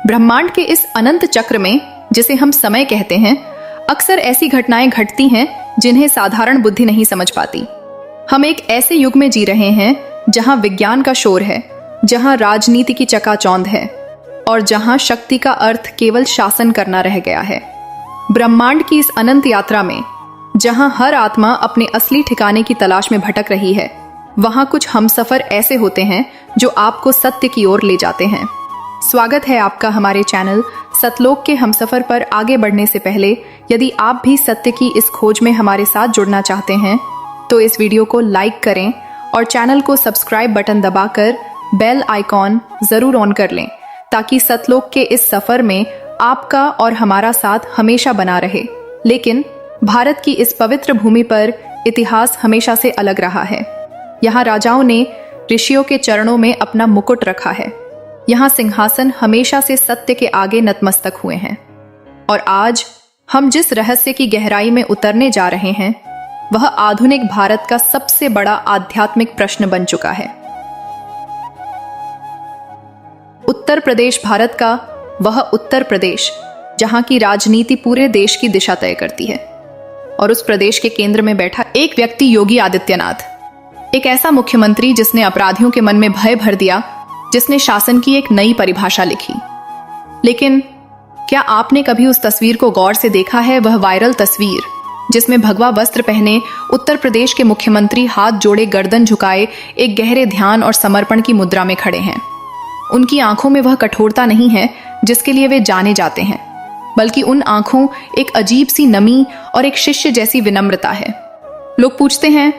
ब्रह्मांड के इस अनंत चक्र में, जिसे हम समय कहते हैं, अक्सर ऐसी घटनाएं घटती हैं जिन्हें साधारण बुद्धि नहीं समझ पाती। हम एक ऐसे युग में जी रहे हैं जहां विज्ञान का शोर है, जहां राजनीति की चकाचौंध है और जहां शक्ति का अर्थ केवल शासन करना रह गया है। ब्रह्मांड की इस अनंत यात्रा में, जहां हर आत्मा अपने असली ठिकाने की तलाश में भटक रही है, वहां कुछ हमसफर ऐसे होते हैं जो आपको सत्य की ओर ले जाते हैं। स्वागत है आपका हमारे चैनल सतलोक के हमसफर पर। आगे बढ़ने से पहले, यदि आप भी सत्य की इस खोज में हमारे साथ जुड़ना चाहते हैं तो इस वीडियो को लाइक करें और चैनल को सब्सक्राइब बटन दबाकर बेल आइकॉन जरूर ऑन कर लें, ताकि सतलोक के इस सफर में आपका और हमारा साथ हमेशा बना रहे। लेकिन भारत की इस पवित्र भूमि पर इतिहास हमेशा से अलग रहा है। यहाँ राजाओं ने ऋषियों के चरणों में अपना मुकुट रखा है। यहाँ सिंहासन हमेशा से सत्य के आगे नतमस्तक हुए हैं। और आज हम जिस रहस्य की गहराई में उतरने जा रहे हैं, वह आधुनिक भारत का सबसे बड़ा आध्यात्मिक प्रश्न बन चुका है। उत्तर प्रदेश भारत का वह उत्तर प्रदेश जहां की राजनीति पूरे देश की दिशा तय करती है। और उस प्रदेश के केंद्र में बैठा एक व्यक्ति योगी आदित्यनाथ, एक ऐसा मुख्यमंत्री जिसने अपराधियों के मन में भय भर दिया, जिसने शासन की एक नई परिभाषा लिखी। लेकिन क्या आपने कभी उस तस्वीर को गौर से देखा है? वह वायरल तस्वीर जिसमें भगवा वस्त्र पहने उत्तर प्रदेश के मुख्यमंत्री हाथ जोड़े गर्दन झुकाए एक गहरे ध्यान और समर्पण की मुद्रा में खड़े हैं। उनकी आंखों में वह कठोरता नहीं है जिसके लिए वे जाने जाते हैं, बल्कि उन आंखों एक अजीब सी नमी और एक शिष्य जैसी विनम्रता है। लोग पूछते हैं,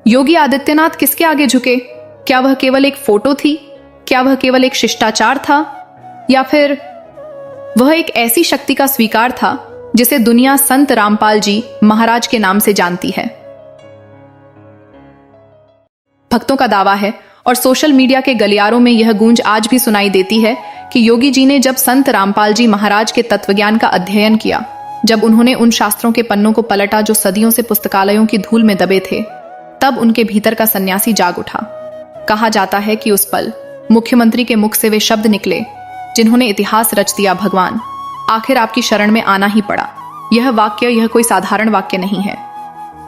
योगी आदित्यनाथ किसके आगे झुके? क्या वह केवल एक फोटो थी? क्या वह केवल एक शिष्टाचार था? या फिर वह एक ऐसी शक्ति का स्वीकार था जिसे दुनिया संत रामपाल जी महाराज के नाम से जानती है? भक्तों का दावा है और सोशल मीडिया के गलियारों में यह गूंज आज भी सुनाई देती है कि योगी जी ने जब संत रामपाल जी महाराज के तत्वज्ञान का अध्ययन किया, जब उन्होंने उन शास्त्रों के पन्नों को पलटा जो सदियों से पुस्तकालयों की धूल में दबे थे, तब उनके भीतर का सन्यासी जाग उठा। कहा जाता है कि उस पल मुख्यमंत्री के मुख से वे शब्द निकले जिन्होंने इतिहास रच दिया, भगवान, आखिर आपकी शरण में आना ही पड़ा। यह वाक्य, यह कोई साधारण वाक्य नहीं है।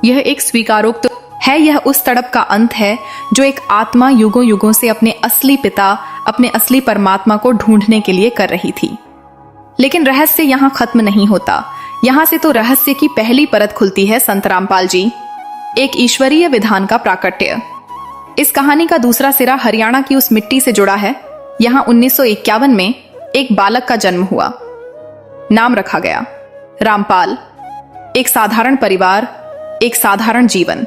यह एक स्वीकारोक्त है। यह उस तड़प का अंत है जो एक आत्मा युगों युगों से अपने असली पिता, अपने असली परमात्मा को ढूंढने के लिए कर रही थी। लेकिन रहस्य यहां खत्म नहीं होता। यहां से तो रहस्य की पहली परत खुलती है। संत रामपाल जी, एक ईश्वरीय विधान का प्राकट्य। इस कहानी का दूसरा सिरा हरियाणा की उस मिट्टी से जुड़ा है। यहां 1951 में एक बालक का जन्म हुआ। नाम रखा गया रामपाल। एक साधारण परिवार, एक साधारण जीवन।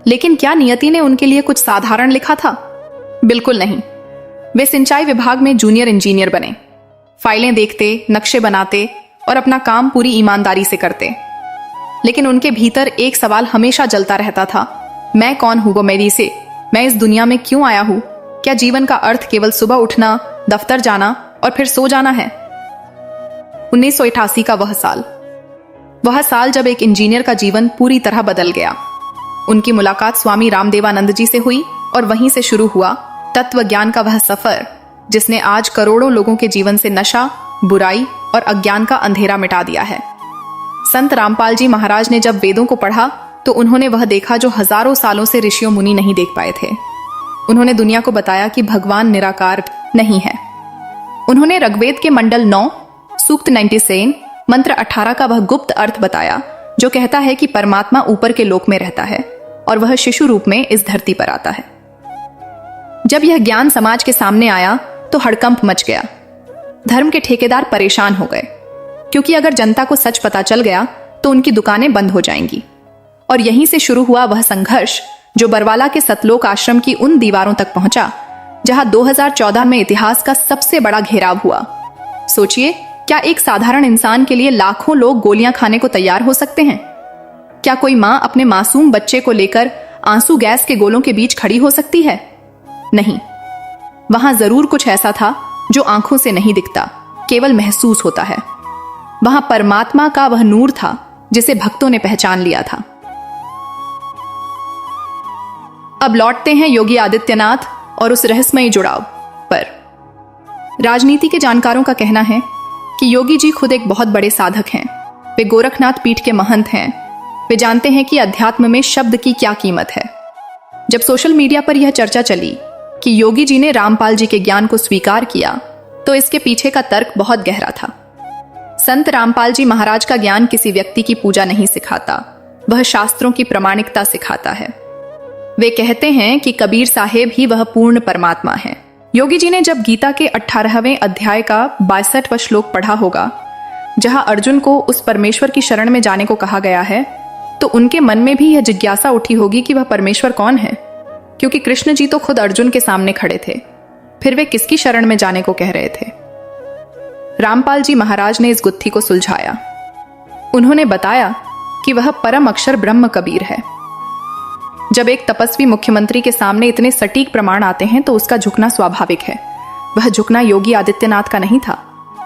लेकिन क्या नियति ने उनके लिए कुछ साधारण लिखा था? बिल्कुल नहीं। वे सिंचाई विभाग में जूनियर इंजीनियर बने। फाइलें देखते, नक्शे बनाते और अपना काम पूरी ईमानदारी से करते। लेकिन उनके भीतर एक सवाल हमेशा जलता रहता था, मैं कौन हूं वो मेरी से? मैं इस दुनिया में क्यों आया हूं? क्या जीवन का अर्थ केवल सुबह उठना, दफ्तर जाना और फिर सो जाना है? 1988 का वह साल जब एक इंजीनियर का जीवन पूरी तरह बदल गया। उनकी मुलाकात स्वामी रामदेवानंद जी से हुई और वहीं से शुरू हुआ तत्व ज्ञान का वह सफर जिसने आज करोड़ों लोगों के जीवन से नशा, बुराई और अज्ञान का अंधेरा मिटा दिया है। संत रामपाल जी महाराज ने जब वेदों को पढ़ा तो उन्होंने वह देखा जो हजारों सालों से ऋषियों मुनि नहीं देख पाए थे। उन्होंने दुनिया को बताया कि भगवान निराकार नहीं है। उन्होंने ऋग्वेद के मंडल 9, सूक्त 97, मंत्र 18 का वह गुप्त अर्थ बताया जो कहता है कि परमात्मा ऊपर के लोक में रहता है और वह शिशु रूप में इस धरती पर आता है। जब यह ज्ञान समाज के सामने आया तो हड़कंप मच गया। धर्म के ठेकेदार परेशान हो गए, क्योंकि अगर जनता को सच पता चल गया तो उनकी दुकानें बंद हो जाएंगी। और यहीं से शुरू हुआ वह संघर्ष जो बरवाला के सतलोक आश्रम की उन दीवारों तक पहुंचा जहां 2014 में इतिहास का सबसे बड़ा घेराव हुआ। सोचिए, क्या एक साधारण इंसान के लिए लाखों लोग गोलियां खाने को तैयार हो सकते हैं? क्या कोई मां अपने मासूम बच्चे को लेकर आंसू गैस के गोलों के बीच खड़ी हो सकती है? नहीं। वहां जरूर कुछ ऐसा था जो आंखों से नहीं दिखता, केवल महसूस होता है। वहां परमात्मा का वह नूर था जिसे भक्तों ने पहचान लिया था। अब लौटते हैं योगी आदित्यनाथ और उस रहस्यमयी जुड़ाव पर। राजनीति के जानकारों का कहना है कि योगी जी खुद एक बहुत बड़े साधक हैं। वे गोरखनाथ पीठ के महंत हैं। वे जानते हैं कि अध्यात्म में शब्द की क्या कीमत है। जब सोशल मीडिया पर यह चर्चा चली कि योगी जी ने रामपाल जी के ज्ञान को स्वीकार किया, तो इसके पीछे का तर्क बहुत गहरा था। संत रामपाल जी महाराज का ज्ञान किसी व्यक्ति की पूजा नहीं सिखाता, वह शास्त्रों की प्रामाणिकता सिखाता है। वे कहते हैं कि कबीर साहेब ही वह पूर्ण परमात्मा है। योगी जी ने जब गीता के 18वें अध्याय का 62वां श्लोक पढ़ा होगा, जहां अर्जुन को उस परमेश्वर की शरण में जाने को कहा गया है, तो उनके मन में भी यह जिज्ञासा उठी होगी कि वह परमेश्वर कौन है, क्योंकि कृष्ण जी तो खुद अर्जुन के सामने खड़े थे। फिर वे किसकी शरण में जाने को कह रहे थे? रामपाल जी महाराज ने इस गुत्थी को सुलझाया। उन्होंने बताया कि वह परम अक्षर ब्रह्म कबीर है। जब एक तपस्वी मुख्यमंत्री के सामने इतने सटीक प्रमाण आते हैं तो उसका झुकना स्वाभाविक है। वह झुकना योगी आदित्यनाथ का नहीं था,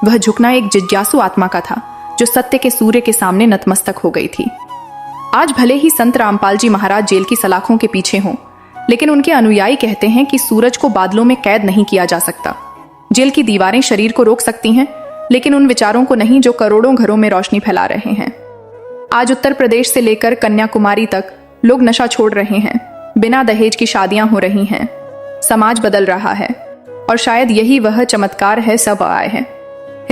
वह झुकना एक जिज्ञासु आत्मा का था जो सत्य के सूर्य के सामने नतमस्तक हो गई थी। आज भले ही संत रामपाल जी महाराज जेल की सलाखों के पीछे हों, लेकिन उनके अनुयायी कहते हैं कि सूरज को बादलों में कैद नहीं किया जा सकता। जेल की दीवारें शरीर को रोक सकती हैं, लेकिन उन विचारों को नहीं जो करोड़ों घरों में रोशनी फैला रहे हैं। आज उत्तर प्रदेश से लेकर कन्याकुमारी तक लोग नशा छोड़ रहे हैं, बिना दहेज की शादियां हो रही हैं, समाज बदल रहा है, और शायद यही वह चमत्कार है, सब आए हैं,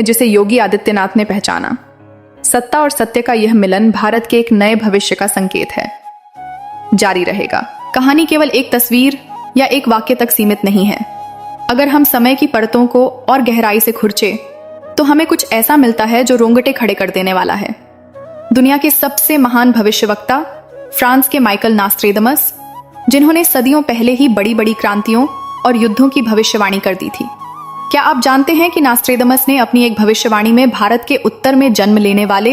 जिसे योगी आदित्यनाथ ने पहचाना। सत्ता और सत्य का यह मिलन भारत के एक नए भविष्य का संकेत है। जारी रहेगा। कहानी केवल एक तस्वीर या एक वाक्य तक सीमित नहीं है। अगर हम समय की परतों को और गहराई से खुरचे तो हमें कुछ ऐसा मिलता है जो रोंगटे खड़े कर देने वाला है। दुनिया के सबसे महान भविष्यवक्ता फ्रांस के माइकल नास्ट्रेदमस, जिन्होंने सदियों पहले ही बड़ी बड़ी क्रांतियों और युद्धों की भविष्यवाणी कर दी थी। क्या आप जानते हैं कि नास्ट्रेदमस ने अपनी एक भविष्यवाणी में भारत के उत्तर में जन्म लेने वाले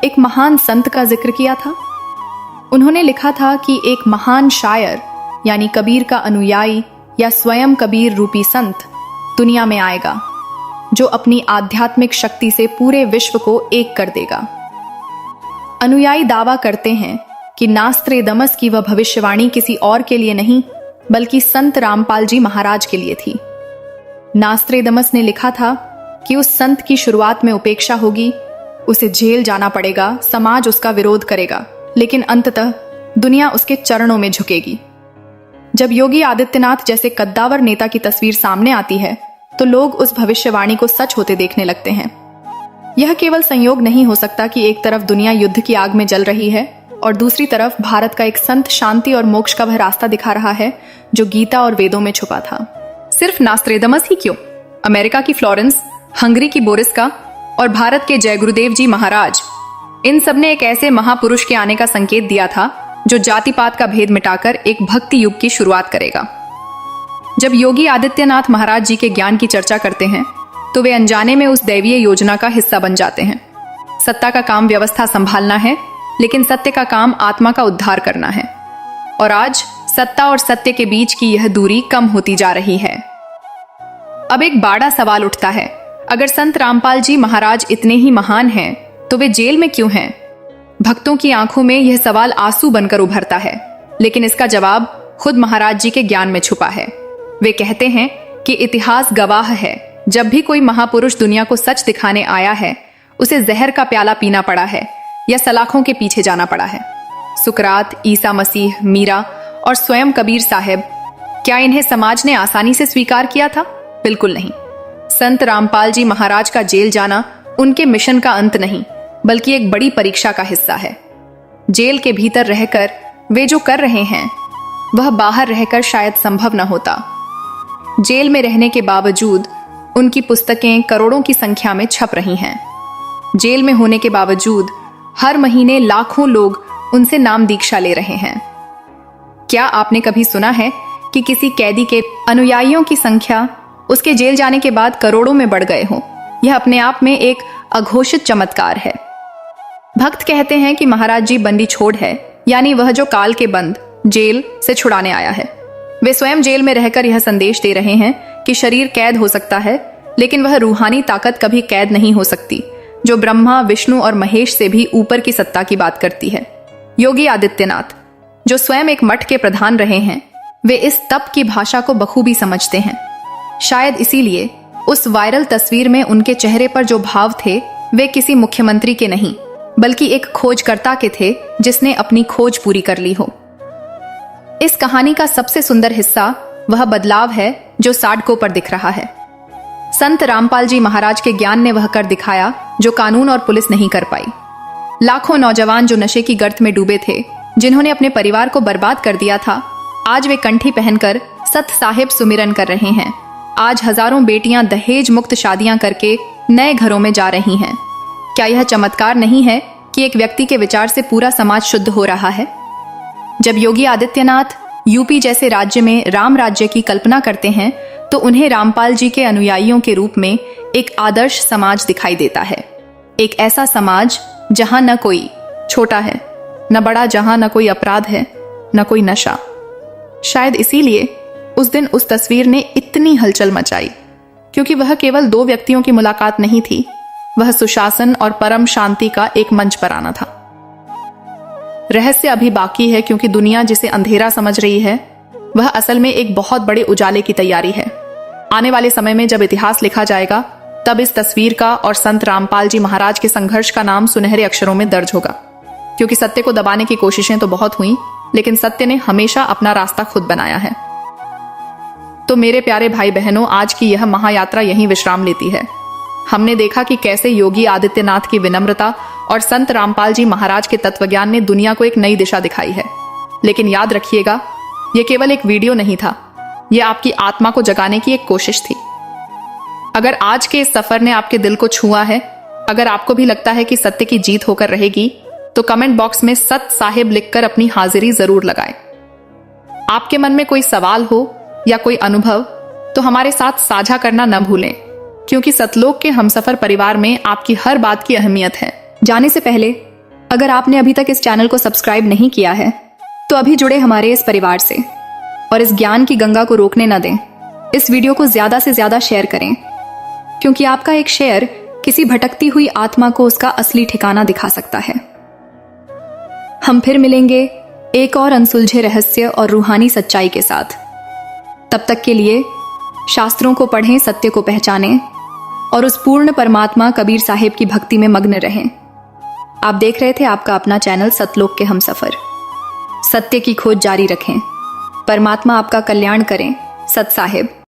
एक महान संत का जिक्र किया था? उन्होंने लिखा था कि एक महान शायर यानी कबीर का अनुयायी या स्वयं कबीर रूपी संत दुनिया में आएगा, जो अपनी आध्यात्मिक शक्ति से पूरे विश्व को एक कर देगा। अनुयायी दावा करते हैं कि नास्ट्रेदमस की वह भविष्यवाणी किसी और के लिए नहीं, बल्कि संत रामपाल जी महाराज के लिए थी। नास्ट्रेदमस ने लिखा था कि उस संत की शुरुआत में उपेक्षा होगी, उसे जेल जाना पड़ेगा, समाज उसका विरोध करेगा, लेकिन अंततः दुनिया उसके चरणों में झुकेगी। जब योगी आदित्यनाथ जैसे कद्दावर नेता की तस्वीर सामने आती है, तो लोग उस भविष्यवाणी को सच होते देखने लगते हैं। यह केवल संयोग नहीं हो सकता कि एक तरफ दुनिया युद्ध की आग में जल रही है और दूसरी तरफ भारत का एक संत शांति और मोक्ष का वह रास्ता दिखा रहा है जो गीता और वेदों में छुपा था। सिर्फ नास्ट्रेदमस ही क्यों, अमेरिका की फ्लोरेंस, हंगरी की बोरिस्का और भारत के जय गुरुदेव जी महाराज, इन सब ने एक ऐसे महापुरुष के आने का संकेत दिया था जो जाति पात का भेद मिटाकर एक भक्ति युग की शुरुआत करेगा। जब योगी आदित्यनाथ महाराज जी के ज्ञान की चर्चा करते हैं तो वे अनजाने में उस दैवीय योजना का हिस्सा बन जाते हैं। सत्ता का काम व्यवस्था संभालना है, लेकिन सत्य का काम आत्मा का उद्धार करना है। और आज सत्ता और सत्य के बीच की यह दूरी कम होती जा रही है। अब एक बड़ा सवाल उठता है, अगर संत रामपाल जी महाराज इतने ही महान हैं, तो वे जेल में क्यों हैं? भक्तों की आंखों में यह सवाल आंसू बनकर उभरता है, लेकिन इसका जवाब खुद महाराज जी के ज्ञान में छुपा है। वे कहते हैं कि इतिहास गवाह है, जब भी कोई महापुरुष दुनिया को सच दिखाने आया है, उसे जहर का प्याला पीना पड़ा है या सलाखों के पीछे जाना पड़ा है। सुकरात, ईसा मसीह, मीरा और स्वयं कबीर साहब, क्या इन्हें समाज ने आसानी से स्वीकार किया था? बिल्कुल नहीं। संत रामपाल जी महाराज का जेल जाना उनके मिशन का अंत नहीं, बल्कि एक बड़ी परीक्षा का हिस्सा है। जेल के भीतर रहकर वे जो कर रहे हैं, वह बाहर रहकर शायद संभव न होता। जेल में रहने के बावजूद उनकी पुस्तकें करोड़ों की संख्या में छप रही हैं। जेल में होने के बावजूद हर महीने लाखों लोग उनसे नाम दीक्षा ले रहे हैं। क्या आपने कभी सुना है कि किसी कैदी के अनुयायियों की संख्या उसके जेल जाने के बाद करोड़ों में बढ़ गए हों? यह अपने आप में एक अघोषित चमत्कार है। भक्त कहते हैं कि महाराज जी बंदी छोड़ है, यानी वह जो काल के बंद जेल से छुड़ाने आया है। वे स्वयं जेल में रहकर यह संदेश दे रहे हैं कि शरीर कैद हो सकता है, लेकिन वह रूहानी ताकत कभी कैद नहीं हो सकती, जो ब्रह्मा, विष्णु और महेश से भी ऊपर की सत्ता की बात करती है। योगी आदित्यनाथ, जो स्वयं एक मठ के प्रधान रहे हैं, वे इस तप की भाषा को बखूबी समझते हैं। शायद इसीलिए उस वायरल तस्वीर में उनके चेहरे पर जो भाव थे वे किसी मुख्यमंत्री के नहीं बल्कि एक खोजकर्ता के थे जिसने अपनी खोज पूरी कर ली हो। इस कहानी का सबसे सुंदर हिस्सा वह बदलाव है जो साडकों पर दिख रहा है। संत रामपाल जी महाराज के ज्ञान ने वह कर दिखाया जो कानून और पुलिस नहीं कर पाई। लाखों नौजवान जो नशे की गर्त में डूबे थे, जिन्होंने अपने परिवार को बर्बाद कर दिया था, आज वे कंठी पहनकर सत साहिब सुमिरन कर रहे हैं। आज हजारों बेटियां दहेज मुक्त शादियां करके नए घरों में जा रही हैं। क्या यह चमत्कार नहीं है कि एक व्यक्ति के विचार से पूरा समाज शुद्ध हो रहा है? जब योगी आदित्यनाथ यूपी जैसे राज्य में राम राज्य की कल्पना करते हैं तो उन्हें रामपाल जी के अनुयायियों के रूप में एक आदर्श समाज दिखाई देता है। एक ऐसा समाज जहां न कोई छोटा है न बड़ा, जहां न कोई अपराध है न कोई नशा। शायद इसीलिए उस दिन उस तस्वीर ने इतनी हलचल मचाई, क्योंकि वह केवल दो व्यक्तियों की मुलाकात नहीं थी, वह सुशासन और परम शांति का एक मंच पर आना था। रहस्य अभी बाकी है, क्योंकि दुनिया जिसे अंधेरा समझ रही है वह असल में एक बहुत बड़े उजाले की तैयारी है। आने वाले समय में जब इतिहास लिखा जाएगा तब इस तस्वीर का और संत रामपाल जी महाराज के संघर्ष का नाम सुनहरे अक्षरों में दर्ज होगा, क्योंकि सत्य को दबाने की कोशिशें तो बहुत हुई, लेकिन सत्य ने हमेशा अपना रास्ता खुद बनाया है। तो मेरे प्यारे भाई बहनों, आज की यह महायात्रा यहीं विश्राम लेती है। हमने देखा कि कैसे योगी आदित्यनाथ की विनम्रता और संत रामपाल जी महाराज के तत्वज्ञान ने दुनिया को एक नई दिशा दिखाई है। लेकिन याद रखिएगा, यह केवल एक वीडियो नहीं था, यह आपकी आत्मा को जगाने की एक कोशिश थी। अगर आज के इस सफर ने आपके दिल को छुआ है, अगर आपको भी लगता है कि सत्य की जीत होकर रहेगी, तो कमेंट बॉक्स में सत साहिब लिखकर अपनी हाजिरी जरूर लगाएं। आपके मन में कोई सवाल हो या कोई अनुभव तो हमारे साथ साझा करना न भूलें, क्योंकि सतलोक के हमसफर परिवार में आपकी हर बात की अहमियत है। जाने से पहले अगर आपने अभी तक इस चैनल को सब्सक्राइब नहीं किया है तो अभी जुड़े हमारे इस परिवार से और इस ज्ञान की गंगा को रोकने न दें। इस वीडियो को ज्यादा से ज्यादा शेयर करें, क्योंकि आपका एक शेयर किसी भटकती हुई आत्मा को उसका असली ठिकाना दिखा सकता है। हम फिर मिलेंगे एक और अनसुलझे रहस्य और रूहानी सच्चाई के साथ। तब तक के लिए शास्त्रों को पढ़ें, सत्य को पहचानें और उस पूर्ण परमात्मा कबीर साहिब की भक्ति में मग्न रहें। आप देख रहे थे आपका अपना चैनल सतलोक के हमसफर। सत्य की खोज जारी रखें। परमात्मा आपका कल्याण करें। सत साहिब।